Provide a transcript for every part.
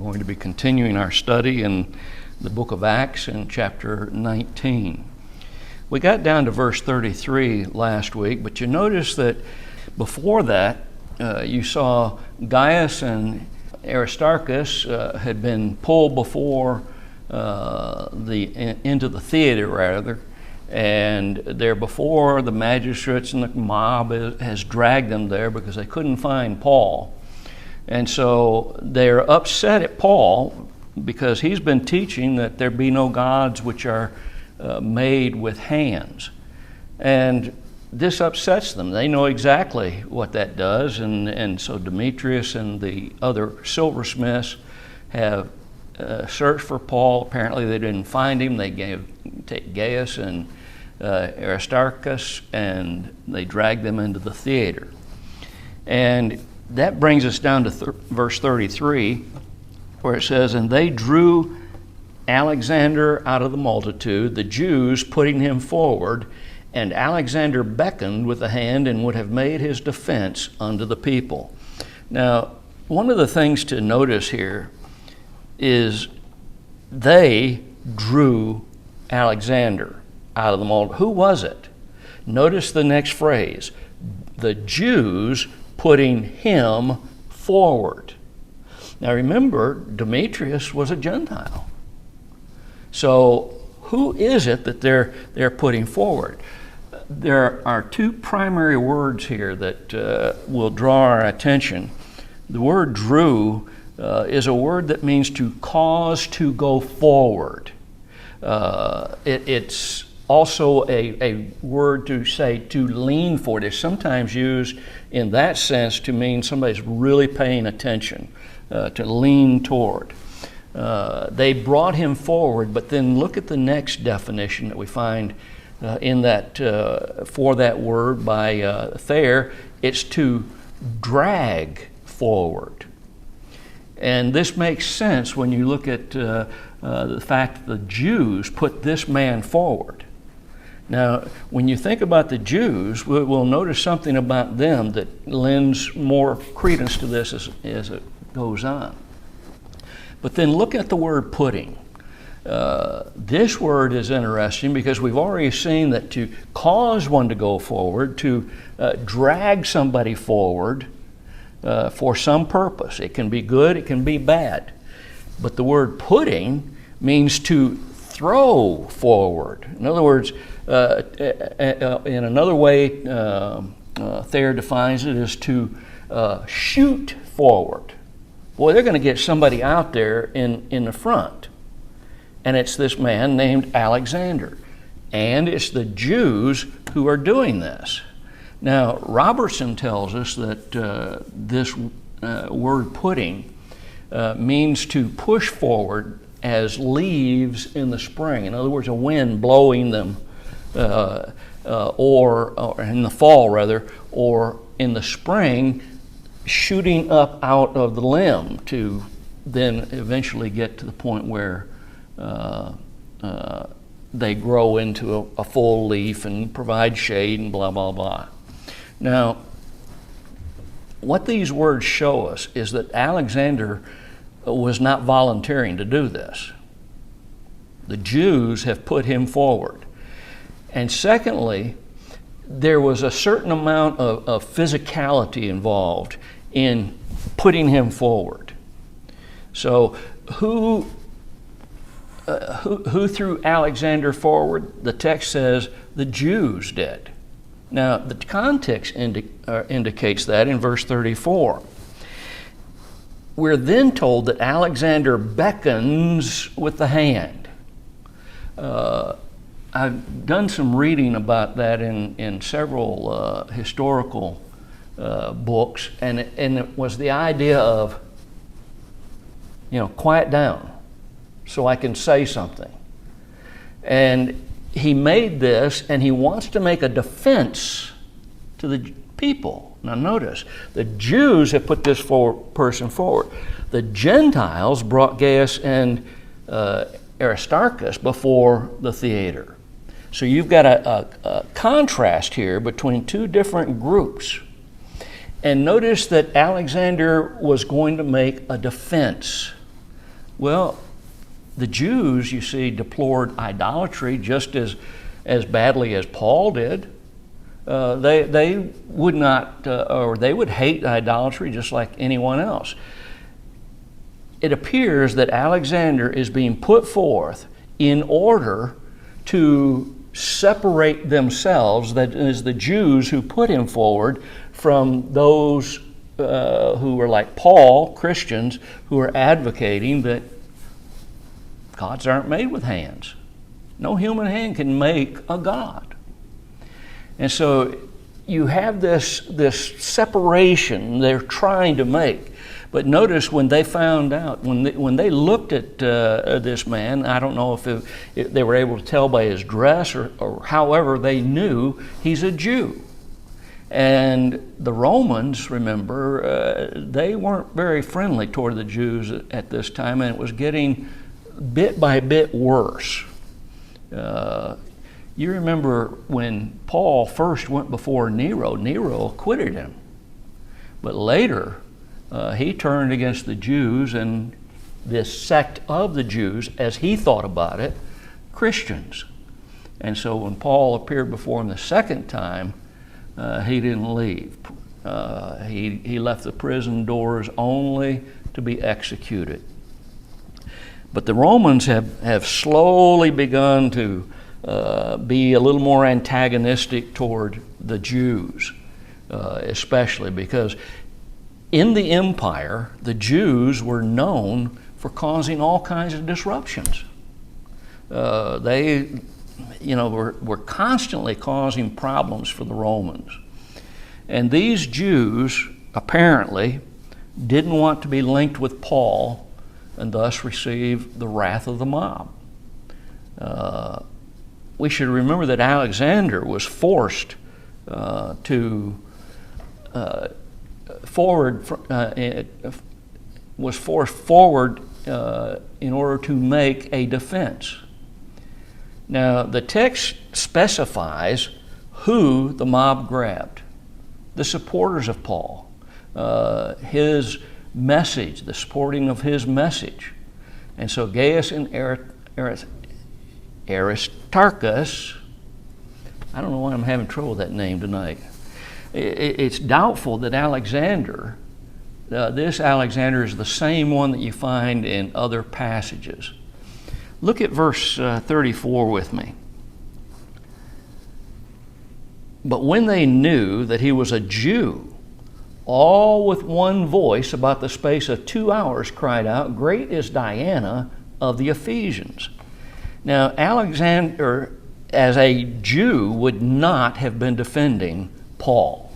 going to be continuing our study in the book of Acts in chapter 19. We got down to verse 33 last week, but you notice that before that, you saw Gaius and Aristarchus had been pulled before into the theater, rather, and they're before the magistrates, and the mob has dragged them there because they couldn't find Paul. And so they're upset at Paul because he's been teaching that there be no gods which are made with hands. And this upsets them. They know exactly what that does, and so Demetrius and the other silversmiths have searched for Paul. Apparently they didn't find him. They take Gaius and Aristarchus, and they dragged them into the theater. And that brings us down to verse 33, where it says, "And they drew Alexander out of the multitude, the Jews putting him forward, and Alexander beckoned with the hand and would have made his defense unto the people." Now, one of the things to notice here is they drew Alexander out of the multitude. Who was it? Notice the next phrase, the Jews putting him forward. Now remember, Demetrius was a Gentile. So who is it that they're putting forward? There are two primary words here that will draw our attention. The word drew is a word that means to cause to go forward. It's also a word to say to lean forward. It's sometimes used in that sense to mean somebody's really paying attention, to lean toward. They brought him forward, but then look at the next definition that we find in that for that word by Thayer. It's to drag forward. And this makes sense when you look at the fact that the Jews put this man forward. Now, when you think about the Jews, we'll notice something about them that lends more credence to this as it goes on. But then look at the word putting. This word is interesting because we've already seen that to cause one to go forward, to drag somebody forward for some purpose. It can be good, it can be bad. But the word putting means to throw forward. In other words, in another way, Thayer defines it as to shoot forward. Boy, they're going to get somebody out there in the front. And it's this man named Alexander. And it's the Jews who are doing this. Now, Robertson tells us that this word putting means to push forward as leaves in the spring. In other words, a wind blowing them, or in the fall rather, or in the spring, shooting up out of the limb to then eventually get to the point where they grow into a full leaf and provide shade and blah, blah, blah. Now, what these words show us is that Alexander was not volunteering to do this. The Jews have put him forward. And secondly, there was a certain amount of physicality involved in putting him forward. So who threw Alexander forward? The text says the Jews did. Now, the context indicates that in verse 34. We're then told that Alexander beckons with the hand. I've done some reading about that in several historical books, and it was the idea of, quiet down so I can say something. And he made this, and he wants to make a defense to the people. Now notice, the Jews have put this person forward. The Gentiles brought Gaius and Aristarchus before the theater. So you've got a contrast here between two different groups. And notice that Alexander was going to make a defense. Well, the Jews, you see, deplored idolatry just as badly as Paul did. They would not, or they would hate idolatry just like anyone else. It appears that Alexander is being put forth in order to separate themselves, that is, the Jews who put him forward, from those who were like Paul, Christians, who are advocating that gods aren't made with hands. No human hand can make a god. And so you have this separation they're trying to make. But notice when they found out, when they looked at this man, I don't know if they were able to tell by his dress or however they knew he's a Jew. And the Romans, remember, they weren't very friendly toward the Jews at this time, and it was getting bit by bit worse. You remember when Paul first went before Nero, Nero acquitted him. But later, he turned against the Jews and this sect of the Jews, as he thought about it, Christians. And so when Paul appeared before him the second time, he didn't leave. He left the prison doors only to be executed. But the Romans have slowly begun to be a little more antagonistic toward the Jews, especially because in the empire, the Jews were known for causing all kinds of disruptions. They were constantly causing problems for the Romans. And these Jews apparently didn't want to be linked with Paul and thus receive the wrath of the mob. We should remember that Alexander was forced forward in order to make a defense. Now, the text specifies who the mob grabbed: the supporters of Paul, his message, the supporting of his message. And so Gaius and Aristarchus, I don't know why I'm having trouble with that name tonight. It's doubtful that Alexander, this Alexander is the same one that you find in other passages. Look at verse 34 with me. But when they knew that he was a Jew, all with one voice about the space of 2 hours cried out, "Great is Diana of the Ephesians." Now, Alexander, as a Jew, would not have been defending Paul.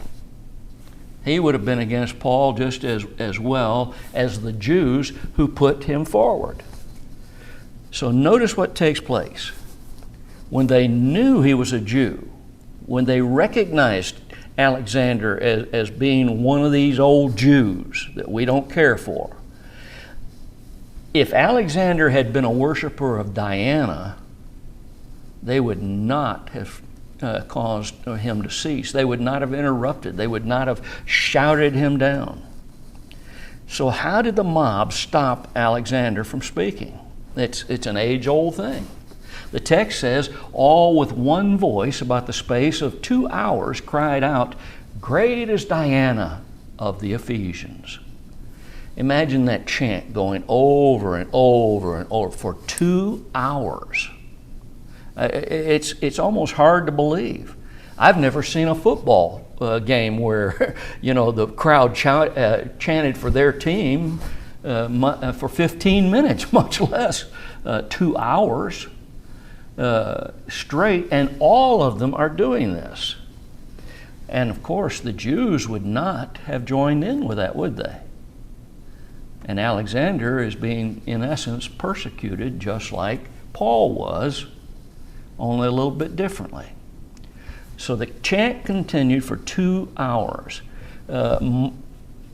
He would have been against Paul just as well as the Jews who put him forward. So notice what takes place. When they knew he was a Jew, when they recognized Alexander as being one of these old Jews that we don't care for, if Alexander had been a worshiper of Diana, they would not have caused him to cease. They would not have interrupted. They would not have shouted him down. So how did the mob stop Alexander from speaking? It's an age-old thing. The text says, all with one voice about the space of 2 hours cried out, "Great is Diana of the Ephesians." Imagine that chant going over and over and over for 2 hours. It's almost hard to believe. I've never seen a football game where the crowd chanted for their team for 15 minutes, much less 2 hours straight, and all of them are doing this. And of course, the Jews would not have joined in with that, would they? And Alexander is being, in essence, persecuted just like Paul was, only a little bit differently. So the chant continued for 2 hours.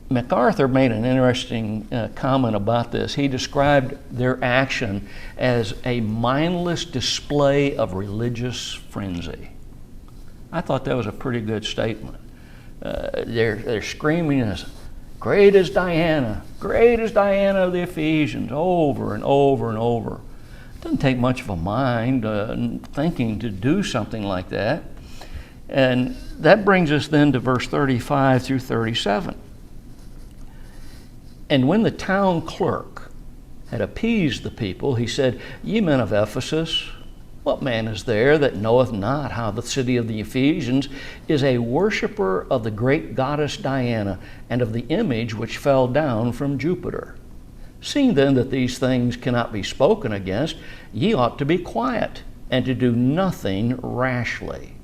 MacArthur made an interesting comment about this. He described their action as a mindless display of religious frenzy. I thought that was a pretty good statement. They're screaming, great is Diana of the Ephesians, over and over and over. It doesn't take much of a mind thinking to do something like that. And that brings us then to verse 35 through 37. And when the town clerk had appeased the people, he said, Ye men of Ephesus, what man is there that knoweth not how the city of the Ephesians is a worshipper of the great goddess Diana, and of the image which fell down from Jupiter? Seeing then that these things cannot be spoken against, ye ought to be quiet, and to do nothing rashly.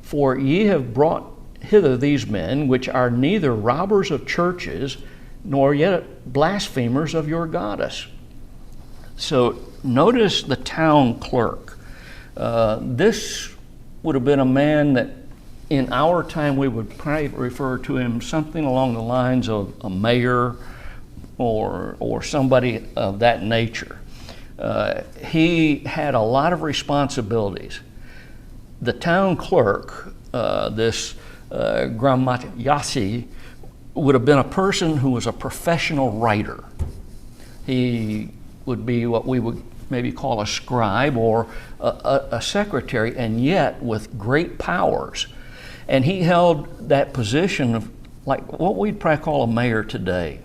For ye have brought hither these men, which are neither robbers of churches, nor yet blasphemers of your goddess. So notice the town clerk. This would have been a man that in our time we would probably refer to him something along the lines of a mayor or somebody of that nature. He had a lot of responsibilities. The town clerk, this Grammatyasi, would have been a person who was a professional writer. He would be what we would maybe call a scribe or a secretary, and yet with great powers. And he held that position of like what we'd probably call a mayor today.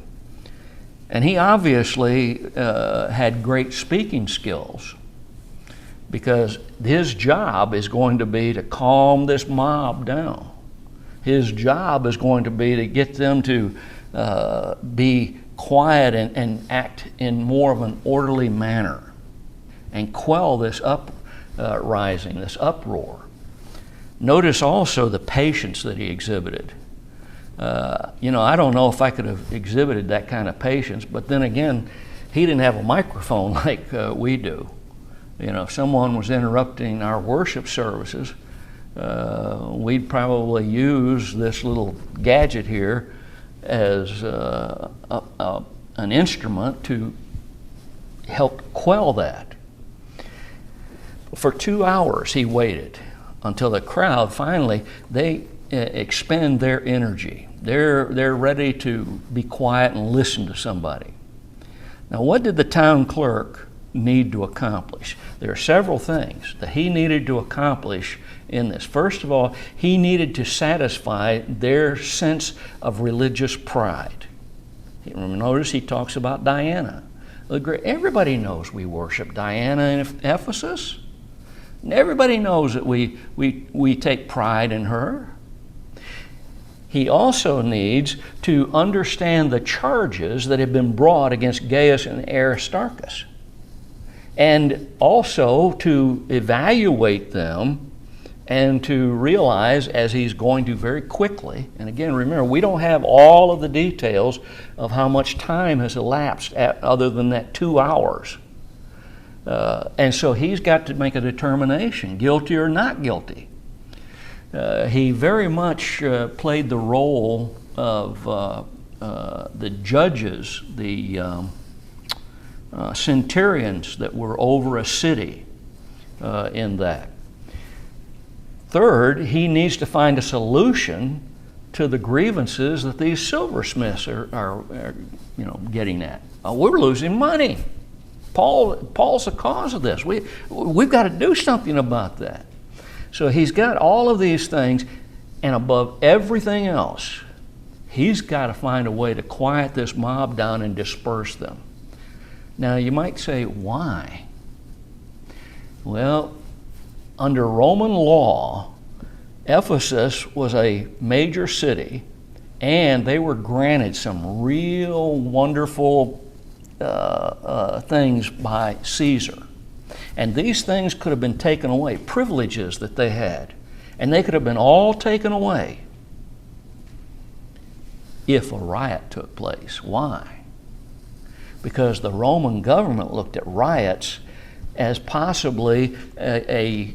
And he obviously had great speaking skills, because his job is going to be to calm this mob down. His job is going to be to get them to be quiet and act in more of an orderly manner and quell this uprising, this uproar. Notice also the patience that he exhibited. I don't know if I could have exhibited that kind of patience, but then again, he didn't have a microphone like we do. If someone was interrupting our worship services, we'd probably use this little gadget here as an instrument to help quell that. For 2 hours he waited until the crowd finally, they expend their energy. They're ready to be quiet and listen to somebody. Now, what did the town clerk need to accomplish? There are several things that he needed to accomplish in this. First of all, he needed to satisfy their sense of religious pride. Notice he talks about Diana. Everybody knows we worship Diana in Ephesus. Everybody knows that we take pride in her. He also needs to understand the charges that have been brought against Gaius and Aristarchus, and also to evaluate them and to realize, as he's going to very quickly, and again, remember, we don't have all of the details of how much time has elapsed other than that 2 hours. And so he's got to make a determination, guilty or not guilty. He very much played the role of the judges, the centurions that were over a city in that. Third, he needs to find a solution to the grievances that these silversmiths are getting at. We're losing money. Paul's the cause of this. We've got to do something about that. So he's got all of these things, and above everything else, he's got to find a way to quiet this mob down and disperse them. Now, you might say, why? Well, under Roman law, Ephesus was a major city, and they were granted some real wonderful things by Caesar. And these things could have been taken away, privileges that they had, and they could have been all taken away if a riot took place. Why? Because the Roman government looked at riots as possibly a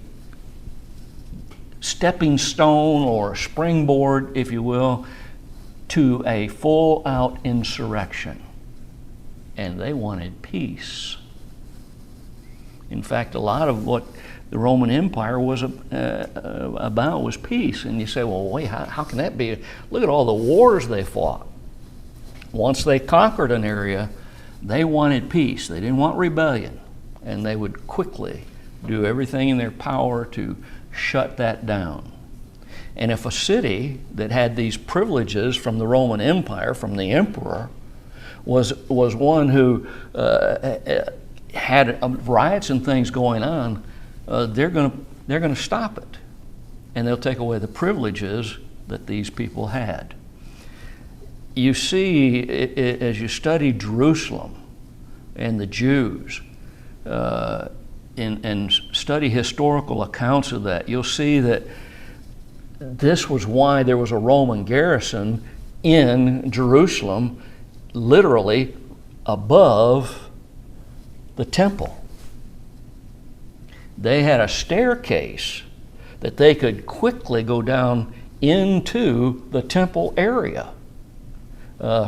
stepping stone or a springboard, if you will, to a full-out insurrection. And they wanted peace. In fact, a lot of what the Roman Empire was about was peace. And you say, well, wait, how can that be? Look at all the wars they fought. once they conquered an area, they wanted peace. They didn't want rebellion. And they would quickly do everything in their power to shut that down. And if a city that had these privileges from the Roman Empire, from the emperor, was one who had riots and things going on, they're going to stop it, and they'll take away the privileges that these people had. You see, as you study Jerusalem and the Jews, and study historical accounts of that, you'll see that this was why there was a Roman garrison in Jerusalem, literally above the temple. They had a staircase that they could quickly go down into the temple area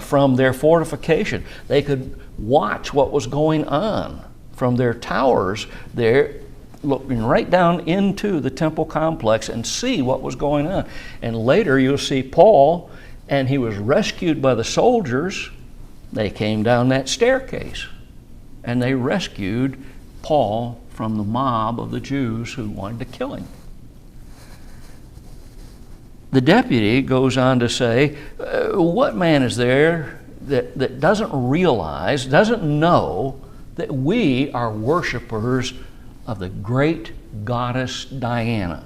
from their fortification. They could watch what was going on from their towers there, looking right down into the temple complex and see what was going on. And later you'll see Paul, and he was rescued by the soldiers. They came down that staircase and they rescued Paul from the mob of the Jews who wanted to kill him. The deputy goes on to say, what man is there that doesn't realize, doesn't know that we are worshipers of the great goddess Diana?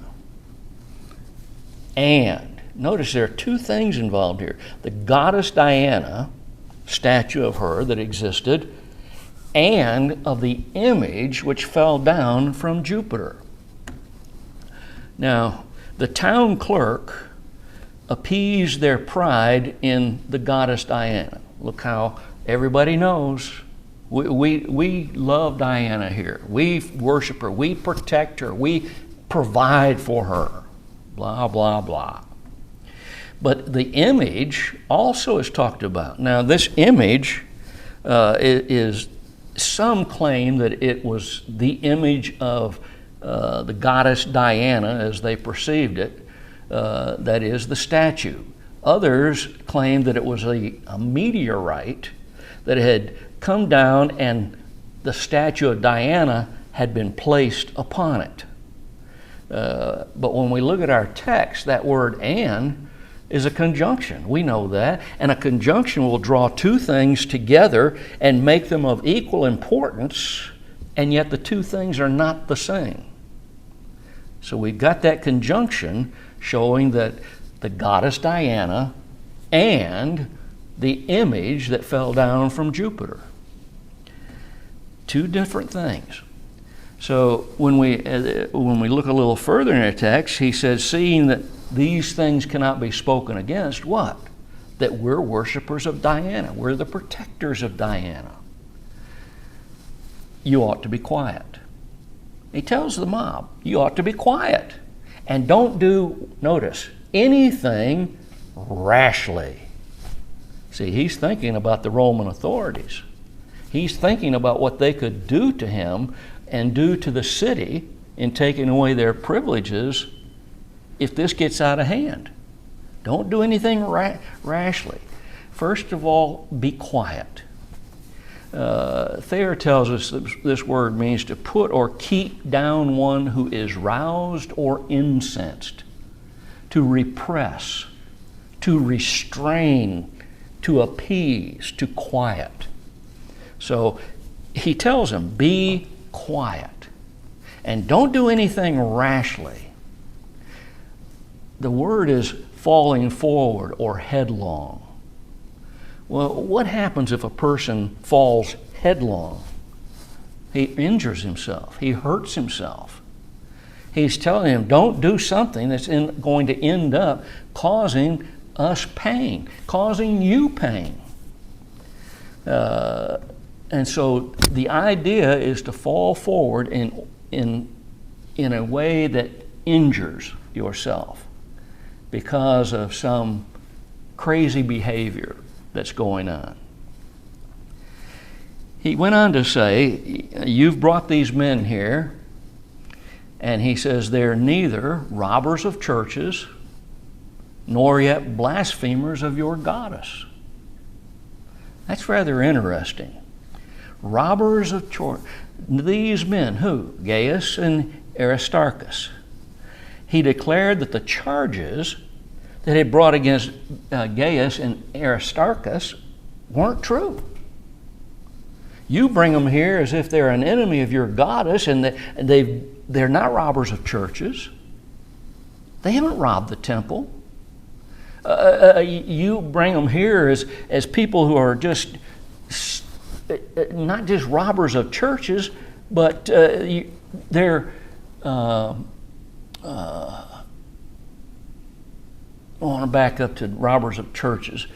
And notice there are two things involved here. The goddess Diana, statue of her that existed, and of the image which fell down from Jupiter. Now, the town clerk appeased their pride in the goddess Diana. Look how everybody knows. We love Diana here. We worship her. We protect her. We provide for her. Blah, blah, blah. But the image also is talked about. Now, this image is, some claim that it was the image of the goddess Diana as they perceived it, that is, the statue. Others claim that it was a meteorite that had come down and the statue of Diana had been placed upon it. But when we look at our text, that word "and" is a conjunction. We know that. And a conjunction will draw two things together and make them of equal importance, and yet the two things are not the same. So we've got that conjunction showing that the goddess Diana and the image that fell down from Jupiter. Two different things. So when we look a little further in the text, he says, seeing that these things cannot be spoken against, what? That we're worshipers of Diana. We're the protectors of Diana. You ought to be quiet. He tells the mob, you ought to be quiet. And don't do, notice, anything rashly. See, he's thinking about the Roman authorities. He's thinking about what they could do to him and do to the city in taking away their privileges if this gets out of hand. Don't do anything rashly. First of all, be quiet. Thayer tells us that this word means to put or keep down one who is roused or incensed, to repress, to restrain, to appease, to quiet. So he tells them, be quiet and don't do anything rashly. The word is falling forward or headlong. Well, what happens if a person falls headlong? He injures himself. He hurts himself. He's telling him, don't do something that's going to end up causing us pain, causing you pain. And so the idea is to fall forward in a way that injures yourself because of some crazy behavior that's going on. He went on to say, you've brought these men here, and he says they're neither robbers of churches nor yet blasphemers of your goddess. That's rather interesting. Robbers of church. These men, who? Gaius and Aristarchus. He declared that the charges that he brought against Gaius and Aristarchus weren't true. You bring them here as if they're an enemy of your goddess, and they're not robbers of churches. They haven't robbed the temple. You bring them here as people who are just not just robbers of churches, but they're I want to back up to robbers of churches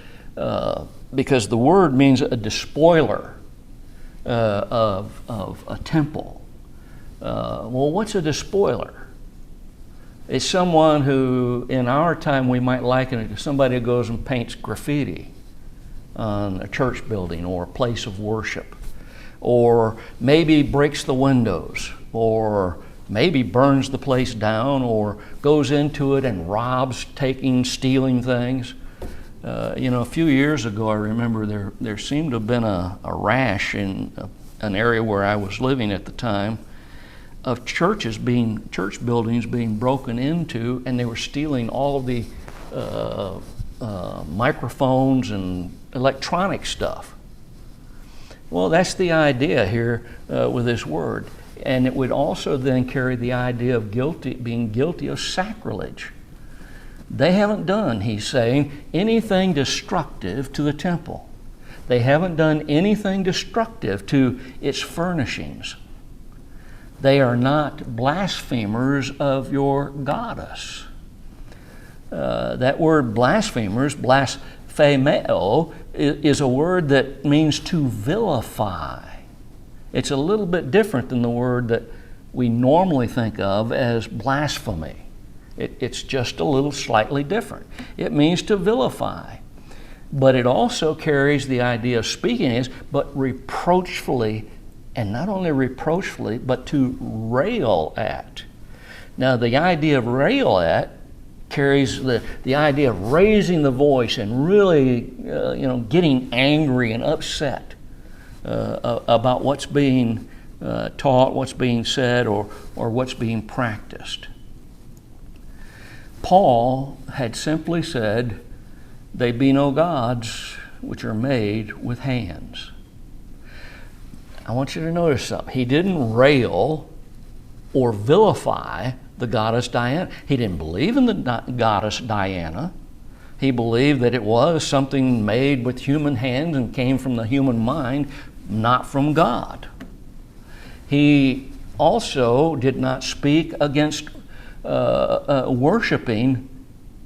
because the word means a despoiler of a temple. Well, what's a despoiler? It's someone who, in our time, we might liken it to somebody who goes and paints graffiti on a church building or a place of worship, or maybe breaks the windows, or maybe burns the place down, or goes into it and robs, stealing things. A few years ago, I remember there seemed to have been a rash in an area where I was living at the time of church buildings being broken into, and they were stealing all of the microphones and electronic stuff. Well, that's the idea here with this word. And it would also then carry the idea of being guilty of sacrilege. They haven't done, he's saying, anything destructive to the temple. They haven't done anything destructive to its furnishings. They are not blasphemers of your goddess. That word blasphemers, blasphemeo, is a word that means to vilify. It's a little bit different than the word that we normally think of as blasphemy. It's just a little slightly different. It means to vilify. But it also carries the idea of speaking but reproachfully, and not only reproachfully, but to rail at. Now, the idea of rail at carries the idea of raising the voice and really, getting angry and upset about what's being taught, what's being said, or what's being practiced. Paul had simply said, "They be no gods which are made with hands." I want you to notice something. He didn't rail or vilify the goddess Diana. He didn't believe in the goddess Diana. He believed that it was something made with human hands and came from the human mind, not from God. He also did not speak against worshiping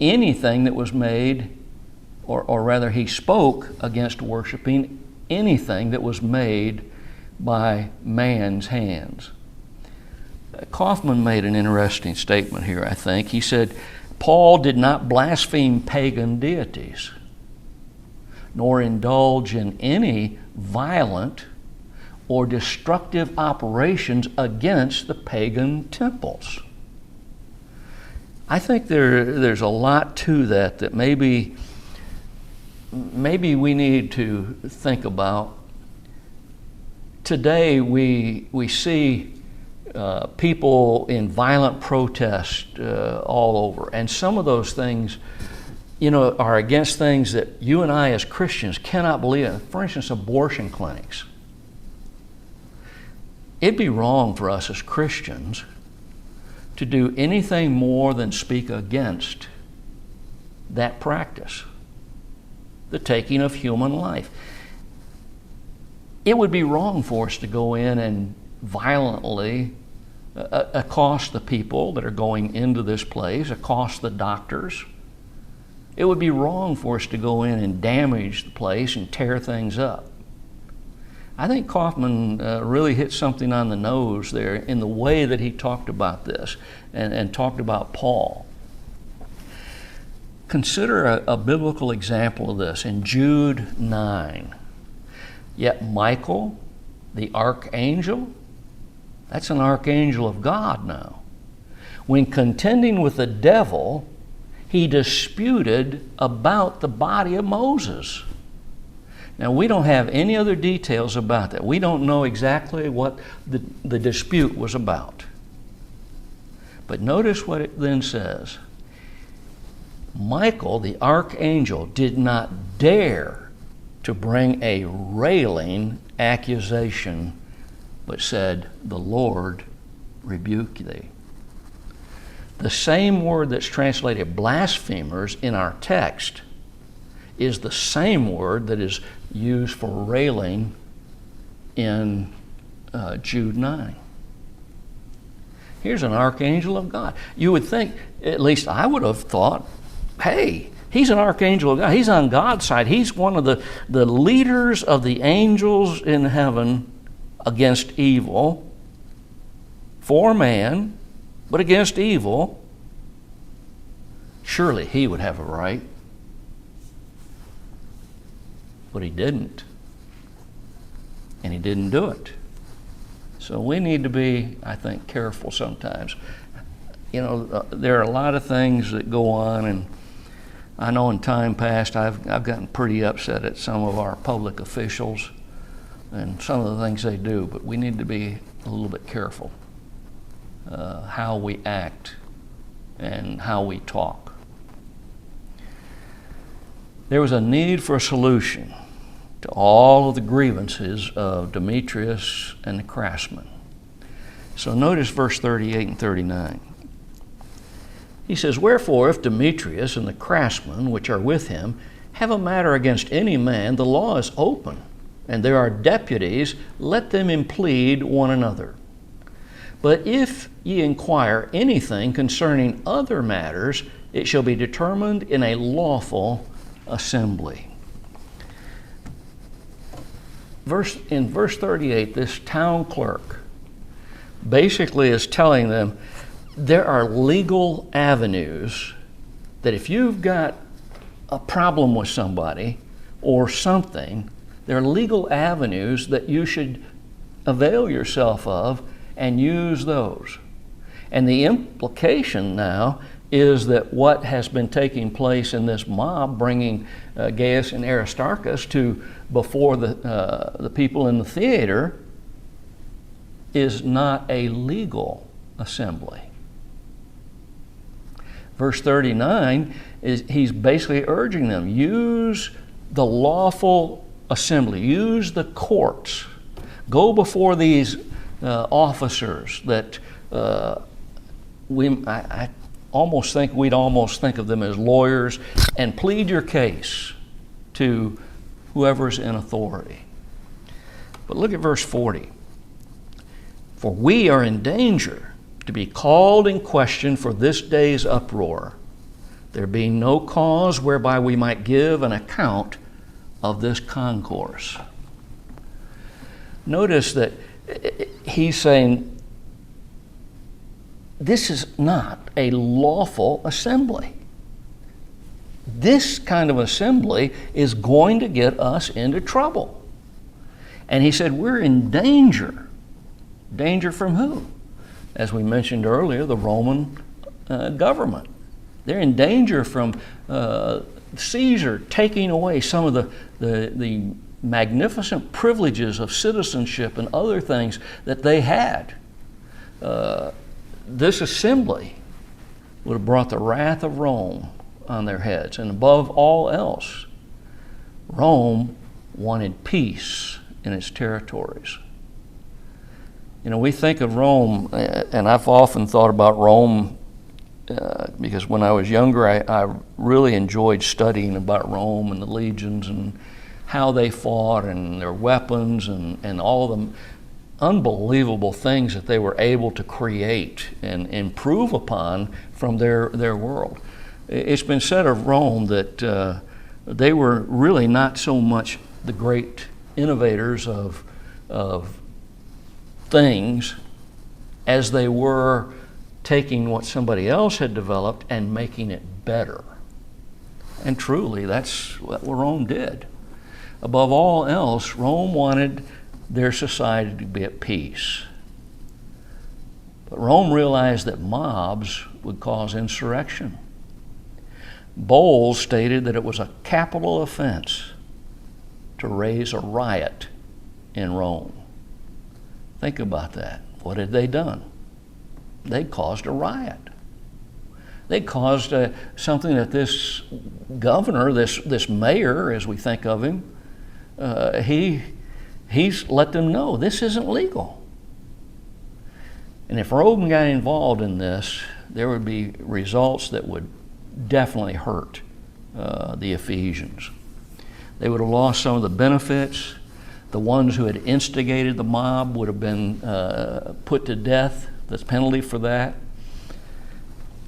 anything that was made, or rather he spoke against worshiping anything that was made by man's hands. Kaufman made an interesting statement here, I think. He said, Paul did not blaspheme pagan deities, nor indulge in any violent or destructive operations against the pagan temples. I think there's a lot to that maybe we need to think about. Today we see people in violent protest all over, and some of those things, are against things that you and I as Christians cannot believe in. For instance, abortion clinics. It'd be wrong for us as Christians to do anything more than speak against that practice, the taking of human life. It would be wrong for us to go in and violently accost the people that are going into this place, accost the doctors. It would be wrong for us to go in and damage the place and tear things up. I think Kaufman really hit something on the nose there in the way that he talked about this and talked about Paul. Consider a biblical example of this in Jude 9. Yet Michael, the archangel, that's an archangel of God now, when contending with the devil, he disputed about the body of Moses. Now, we don't have any other details about that. We don't know exactly what the dispute was about. But notice what it then says. Michael, the archangel, did not dare to bring a railing accusation, but said, "The Lord rebuke thee." The same word that's translated blasphemers in our text is the same word that is used for railing in Jude 9. Here's an archangel of God. You would think, at least I would have thought, hey, he's an archangel of God. He's on God's side. He's one of the leaders of the angels in heaven against evil, for man, but against evil. Surely he would have a right. But he didn't. And he didn't do it. So we need to be, I think, careful sometimes. You know, there are a lot of things that go on, and I know in time past I've gotten pretty upset at some of our public officials and some of the things they do, but we need to be a little bit careful how we act and how we talk. There was a need for a solution to all of the grievances of Demetrius and the craftsmen. So notice verse 38 and 39. He says, "Wherefore, if Demetrius and the craftsmen which are with him have a matter against any man, the law is open, and there are deputies, let them implead one another. But if ye inquire anything concerning other matters, it shall be determined in a lawful assembly." In verse 38, this town clerk basically is telling them there are legal avenues that if you've got a problem with somebody or something, there are legal avenues that you should avail yourself of and use those. And the implication now is that what has been taking place in this mob, bringing Gaius and Aristarchus to before the people in the theater, is not a legal assembly. Verse 39 is he's basically urging them, use the lawful assembly, use the courts, go before these officers that I almost think we'd almost think of them as lawyers, and plead your case to whoever's in authority. But look at verse 40. "For we are in danger to be called in question for this day's uproar, there being no cause whereby we might give an account of this concourse." Notice that he's saying this is not a lawful assembly. This kind of assembly is going to get us into trouble. And he said we're in danger. Danger from who? As we mentioned earlier, the Roman government. They're in danger from Caesar taking away some of the magnificent privileges of citizenship and other things that they had. This assembly would have brought the wrath of Rome on their heads. And above all else, Rome wanted peace in its territories. You know, we think of Rome, and I've often thought about Rome because when I was younger, I really enjoyed studying about Rome and the legions and how they fought and their weapons and all of the unbelievable things that they were able to create and improve upon from their world. It's been said of Rome that they were really not so much the great innovators of things as they were taking what somebody else had developed and making it better. And truly, that's what Rome did. Above all else, Rome wanted their society to be at peace. But Rome realized that mobs would cause insurrection. Bowles stated that it was a capital offense to raise a riot in Rome. Think about that. What had they done? They caused a riot. They caused something that this governor, this mayor, as we think of him, he's let them know this isn't legal. And if Rome got involved in this, there would be results that would definitely hurt the Ephesians. They would have lost some of the benefits. The ones who had instigated the mob would have been put to death, the penalty for that.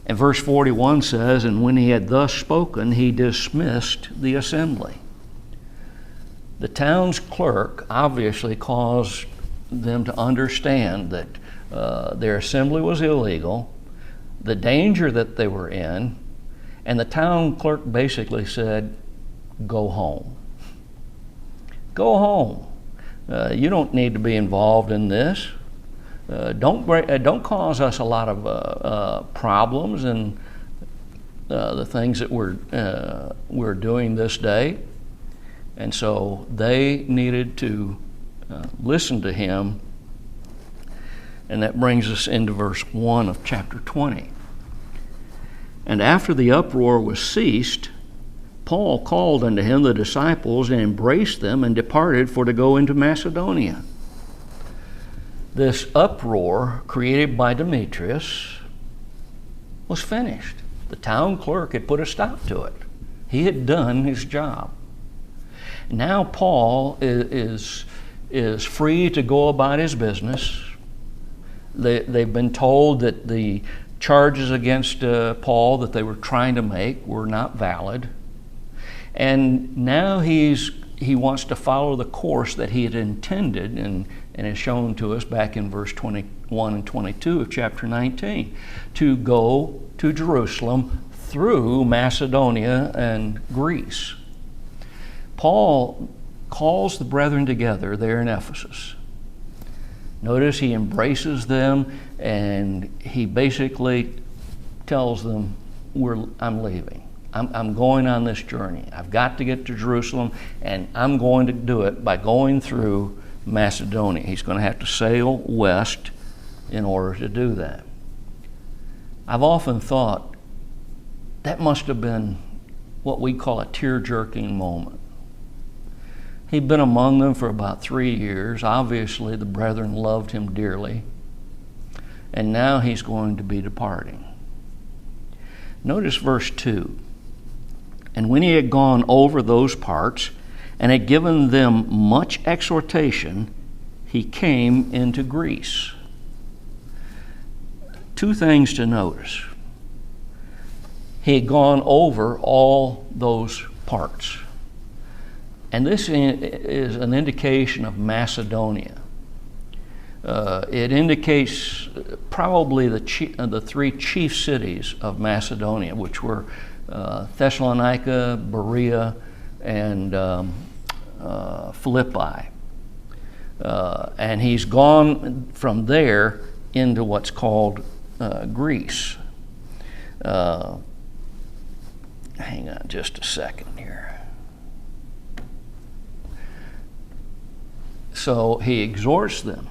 And verse 41 says, and when he had thus spoken, he dismissed the assembly. The town's clerk obviously caused them to understand that their assembly was illegal, the danger that they were in, and the town clerk basically said, go home. Go home. You don't need to be involved in this. Don't cause us a lot of problems in the things that we're doing this day. And so they needed to listen to him. And that brings us into verse 1 of chapter 20. And after the uproar was ceased, Paul called unto him the disciples and embraced them and departed for to go into Macedonia. This uproar created by Demetrius was finished. The town clerk had put a stop to it. He had done his job. Now Paul is free to go about his business. They've been told that the charges against Paul that they were trying to make were not valid. And now he wants to follow the course that he had intended and is shown to us back in verse 21 and 22 of chapter 19, to go to Jerusalem through Macedonia and Greece. Paul calls the brethren together there in Ephesus. Notice he embraces them and he basically tells them, I'm leaving. I'm going on this journey. I've got to get to Jerusalem, and I'm going to do it by going through Macedonia. He's going to have to sail west in order to do that. I've often thought that must have been what we call a tear-jerking moment. He'd been among them for about 3 years. Obviously, the brethren loved him dearly, and now he's going to be departing. Notice verse 2. And when he had gone over those parts and had given them much exhortation, he came into Greece. Two things to notice. He had gone over all those parts. And this is an indication of Macedonia. It indicates probably the three chief cities of Macedonia, which were Thessalonica, Berea, and Philippi. And he's gone from there into what's called Greece. Hang on just a second here. So he exhorts them.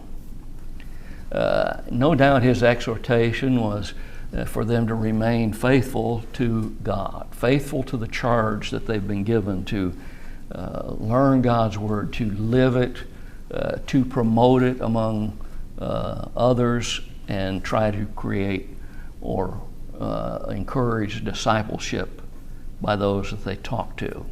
No doubt his exhortation was for them to remain faithful to God, faithful to the charge that they've been given to learn God's Word, to live it, to promote it among others, and try to create or encourage discipleship by those that they talk to.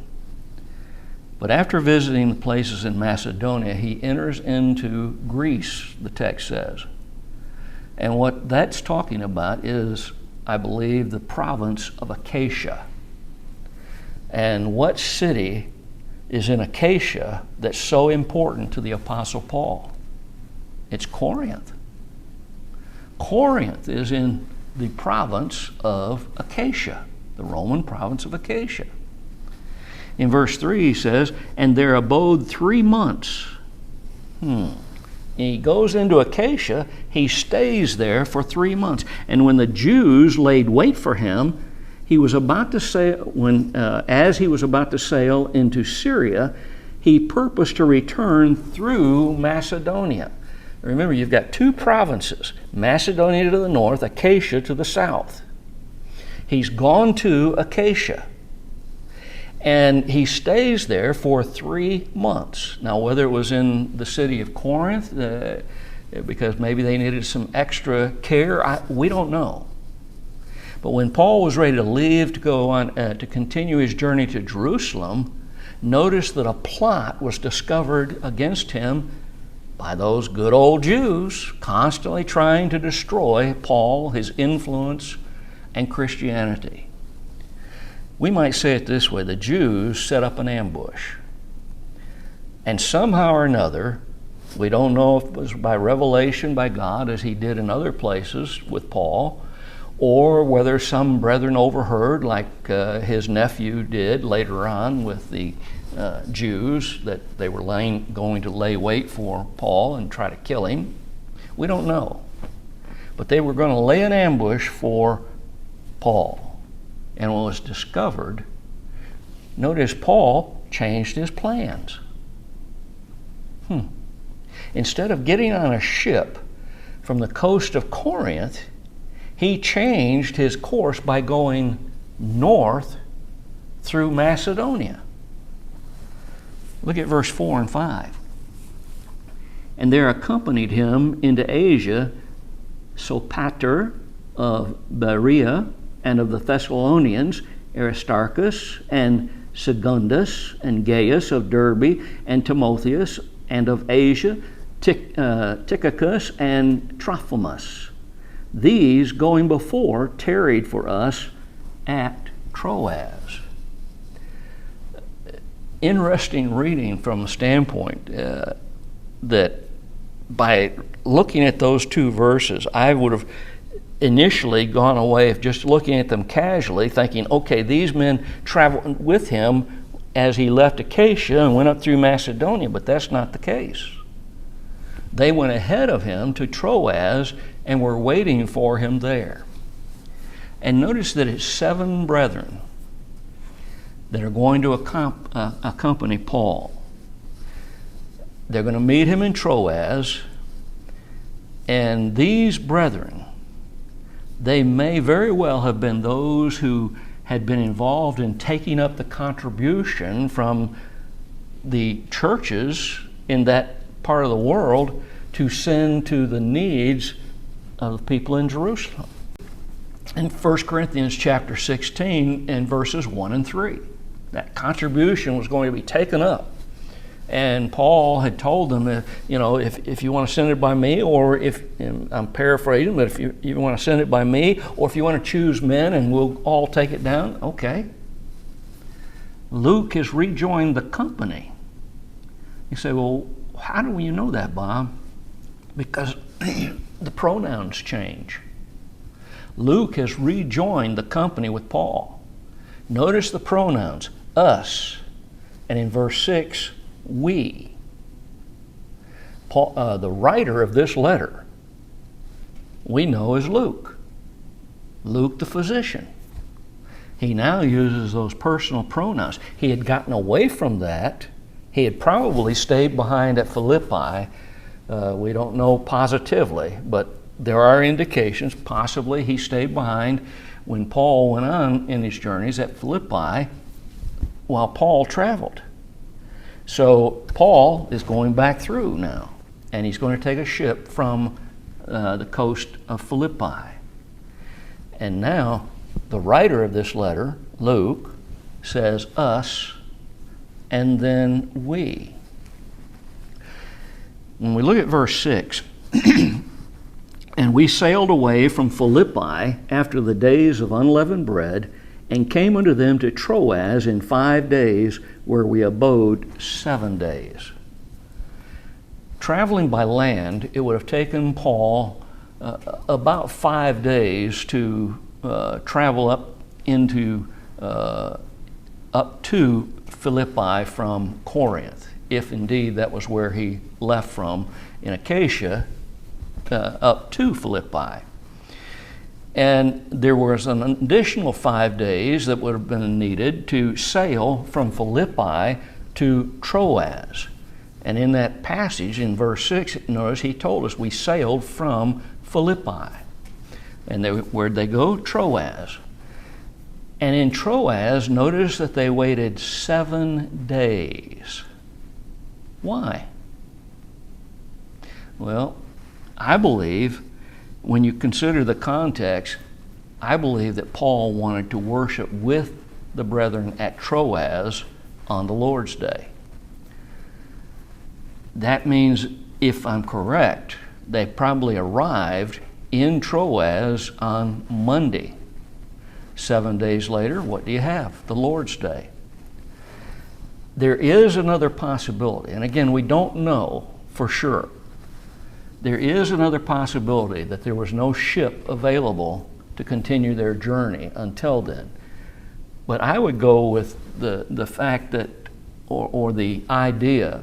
But after visiting the places in Macedonia, he enters into Greece, the text says. And what that's talking about is, I believe, the province of Achaia. And what city is in Achaia that's so important to the Apostle Paul? It's Corinth. Corinth is in the province of Achaia, the Roman province of Achaia. In verse 3 he says, and there abode 3 months. And he goes into Achaia, he stays there for 3 months. And when the Jews laid wait for him, he was about to sail, as he was about to sail into Syria, he purposed to return through Macedonia. Remember, you've got two provinces, Macedonia to the north, Achaia to the south. He's gone to Achaia, and he stays there for 3 months. Now, whether it was in the city of Corinth, because maybe they needed some extra care, we don't know. But when Paul was ready to leave to go on to continue his journey to Jerusalem, notice that a plot was discovered against him by those good old Jews, constantly trying to destroy Paul, his influence, and Christianity. We might say it this way: the Jews set up an ambush. And somehow or another, we don't know if it was by revelation by God, as he did in other places with Paul, or whether some brethren overheard, like his nephew did later on with the Jews, that they were going to lay wait for Paul and try to kill him. We don't know. But they were going to lay an ambush for Paul. And when it was discovered, notice Paul changed his plans. Instead of getting on a ship from the coast of Corinth, he changed his course by going north through Macedonia. Look at verse 4 and 5. And there accompanied him into Asia Sopater of Berea, and of the Thessalonians Aristarchus and Secundus, and Gaius of Derbe, and Timotheus, and of Asia Tychicus and Trophimus. These, going before, tarried for us at Troas. Interesting reading from a standpoint that by looking at those two verses, I would have initially gone away of just looking at them casually, thinking, okay, these men traveled with him as he left Achaia and went up through Macedonia, but that's not the case. They went ahead of him to Troas and were waiting for him there. And notice that it's 7 brethren that are going to accompany Paul. They're going to meet him in Troas, and these brethren, they may very well have been those who had been involved in taking up the contribution from the churches in that part of the world to send to the needs of the people in Jerusalem. In 1 Corinthians chapter 16 and verses 1 and 3, that contribution was going to be taken up. And Paul had told them, if you want to send it by me, or if, I'm paraphrasing, but if you want to send it by me, or if you want to choose men and we'll all take it down, okay. Luke has rejoined the company. You say, well, how do you know that, Bob? Because the pronouns change. Luke has rejoined the company with Paul. Notice the pronouns, us, and in verse 6, we. Paul, the writer of this letter, we know is Luke. Luke the physician. He now uses those personal pronouns. He had gotten away from that. He had probably stayed behind at Philippi. We don't know positively, but there are indications possibly he stayed behind when Paul went on in his journeys at Philippi while Paul traveled. So Paul is going back through now, and he's going to take a ship from the coast of Philippi. And now the writer of this letter, Luke, says us and then we. When we look at verse 6, and we sailed away from Philippi after the days of unleavened bread, and came unto them to Troas in 5 days, where we abode 7 days. Traveling by land, it would have taken Paul about 5 days to travel up to Philippi from Corinth, if indeed that was where he left from in Achaia, up to Philippi. And there was an additional 5 days that would have been needed to sail from Philippi to Troas. And in that passage, in verse 6, notice he told us we sailed from Philippi. And where'd they go? Troas. And in Troas, notice that they waited 7 days. Why? Well, I believe, when you consider the context, I believe that Paul wanted to worship with the brethren at Troas on the Lord's Day. That means, if I'm correct, they probably arrived in Troas on Monday. 7 days later, what do you have? The Lord's Day. There is another possibility, and again, we don't know for sure. There is another possibility that there was no ship available to continue their journey until then. But I would go with the fact that, or the idea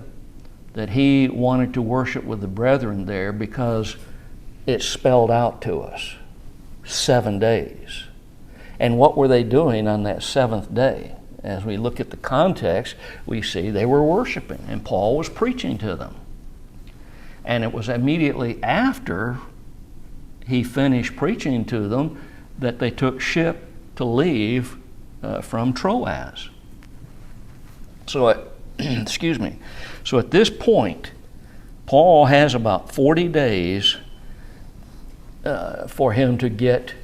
that he wanted to worship with the brethren there because it's spelled out to us, 7 days. And what were they doing on that seventh day? As we look at the context, we see they were worshiping, and Paul was preaching to them. And it was immediately after he finished preaching to them that they took ship to leave from Troas. So, excuse me. So at this point, Paul has about 40 days for him to get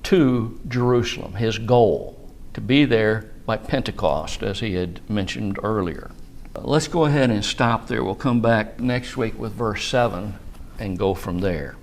to Jerusalem, his goal, to be there by Pentecost, as he had mentioned earlier. Let's go ahead and stop there. We'll come back next week with verse 7 and go from there.